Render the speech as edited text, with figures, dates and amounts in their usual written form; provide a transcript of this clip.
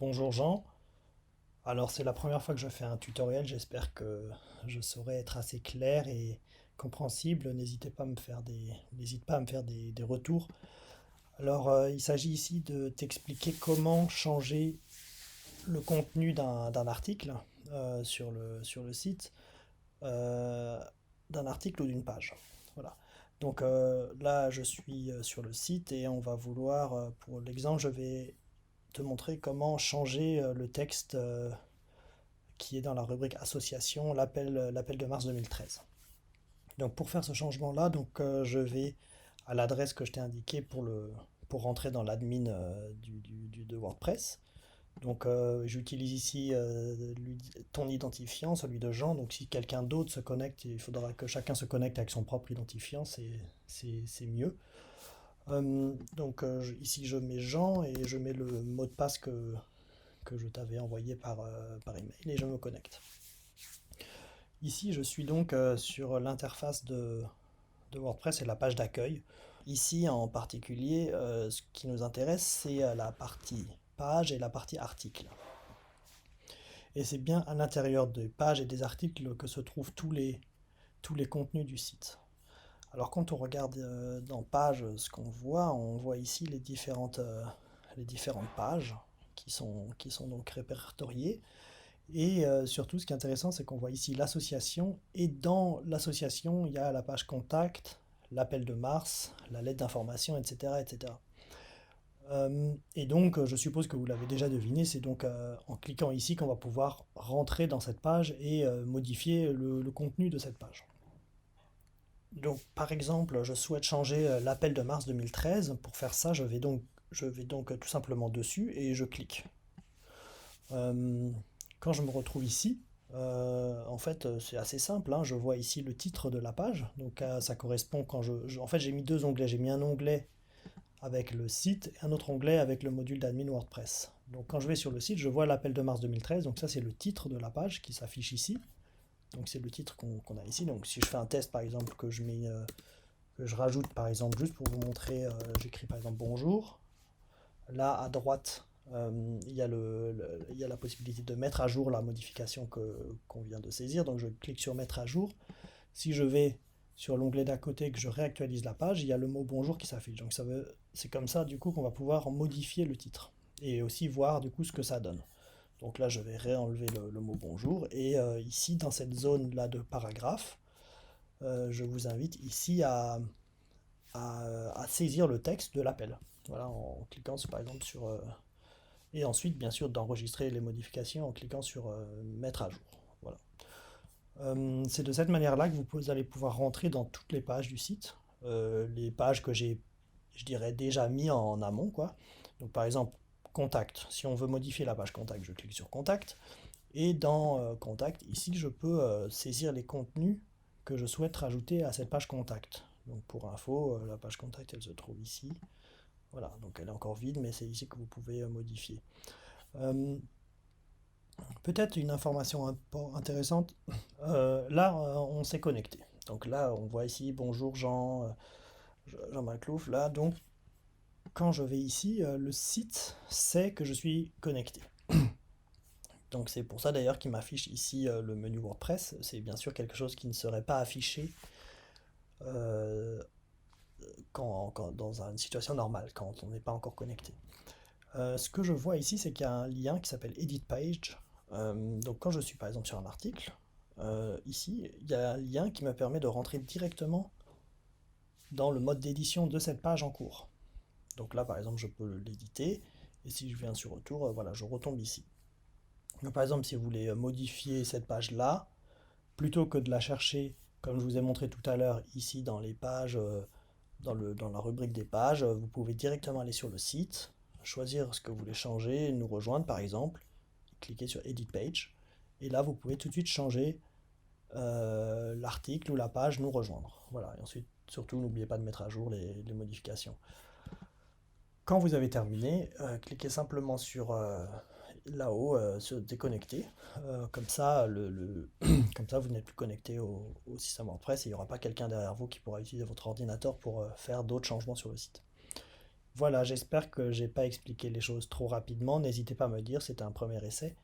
Bonjour Jean, alors c'est la première fois que je fais un tutoriel, j'espère que je saurai être assez clair et compréhensible. N'hésite pas à me faire des retours. Alors il s'agit ici de t'expliquer comment changer le contenu d'un article sur le site, euh, d'un article ou d'une page. Voilà. Donc là je suis sur le site et on va vouloir, pour l'exemple, je vais te montrer comment changer le texte qui est dans la rubrique association, l'appel de mars 2013. Donc pour faire ce changement-là, je vais à l'adresse que je t'ai indiquée pour rentrer dans l'admin de WordPress. Donc j'utilise ici ton identifiant, celui de Jean. Donc si quelqu'un d'autre se connecte, il faudra que chacun se connecte avec son propre identifiant, c'est mieux. Ici je mets Jean et je mets le mot de passe que je t'avais envoyé par email et je me connecte. Ici, je suis donc sur l'interface de WordPress et la page d'accueil. Ici, en particulier, ce qui nous intéresse, c'est la partie page et la partie article. Et c'est bien à l'intérieur des pages et des articles que se trouvent tous les contenus du site. Alors quand on regarde dans page ce on voit ici les différentes pages qui sont donc répertoriées. Et surtout, ce qui est intéressant, c'est qu'on voit ici l'association, et dans l'association, il y a la page contact, l'appel de mars, la lettre d'information, etc., etc. Je suppose que vous l'avez déjà deviné, c'est donc en cliquant ici qu'on va pouvoir rentrer dans cette page et modifier le contenu de cette page. Donc, par exemple, je souhaite changer l'appel de mars 2013. Pour faire ça, je vais donc tout simplement dessus et je clique. Euh, Quand je me retrouve ici, c'est assez simple, hein. Je vois ici le titre de la page. Donc, ça correspond en fait, j'ai mis deux onglets. J'ai mis un onglet avec le site et un autre onglet avec le module d'admin WordPress. Donc, quand je vais sur le site, je vois l'appel de mars 2013. Donc, ça, c'est le titre de la page qui s'affiche ici. Donc, c'est le titre qu'on a ici. Donc, si je fais un test, par exemple, que je rajoute, par exemple, juste pour vous montrer, j'écris par exemple bonjour. Là, à droite, il y a la possibilité de mettre à jour la modification qu'on vient de saisir. Donc je clique sur mettre à jour. Si je vais sur l'onglet d'à côté que je réactualise la page, il y a le mot bonjour qui s'affiche. Donc c'est comme ça du coup qu'on va pouvoir modifier le titre et aussi voir du coup ce que ça donne. Donc là je vais réenlever le mot bonjour et ici dans cette zone là de paragraphe, je vous invite ici à saisir le texte de l'appel. Voilà, en cliquant par exemple et ensuite, bien sûr, d'enregistrer les modifications en cliquant sur mettre à jour. Voilà. C'est de cette manière-là que vous allez pouvoir rentrer dans toutes les pages du site, les pages que j'ai, je dirais, déjà mis en amont, quoi. Donc, par exemple, contact. Si on veut modifier la page contact, je clique sur contact. Et dans contact, ici, je peux saisir les contenus que je souhaite rajouter à cette page contact. Donc, pour info, la page contact, elle se trouve ici. Voilà, donc elle est encore vide, mais c'est ici que vous pouvez modifier. Euh, Peut-être une information intéressante. Là, on s'est connecté. Donc là, on voit ici bonjour Jean, Jean Maclouf. Là, donc, quand je vais ici, le site sait que je suis connecté. Donc c'est pour ça d'ailleurs qu'il m'affiche ici le menu WordPress. C'est bien sûr quelque chose qui ne serait pas affiché euh, dans une situation normale, quand on n'est pas encore connecté. Ce que je vois ici, c'est qu'il y a un lien qui s'appelle Edit Page. Donc quand je suis par exemple sur un article, ici, il y a un lien qui me permet de rentrer directement dans le mode d'édition de cette page en cours. Donc là, par exemple, je peux l'éditer, et si je viens sur Retour, voilà, je retombe ici. Donc, par exemple, si vous voulez modifier cette page-là, plutôt que de la chercher, comme je vous ai montré tout à l'heure, ici dans les pages, dans la rubrique des pages, vous pouvez directement aller sur le site, choisir ce que vous voulez changer, nous rejoindre par exemple, cliquez sur Edit Page, et là vous pouvez tout de suite changer l'article ou la page, nous rejoindre. Voilà, et ensuite, surtout, n'oubliez pas de mettre à jour les modifications. Quand vous avez terminé, cliquez simplement sur là-haut, sur déconnecter. Comme ça, comme ça, vous n'êtes plus connecté au système WordPress et il n'y aura pas quelqu'un derrière vous qui pourra utiliser votre ordinateur pour faire d'autres changements sur le site. Voilà, j'espère que j'ai pas expliqué les choses trop rapidement. N'hésitez pas à me dire, c'était un premier essai.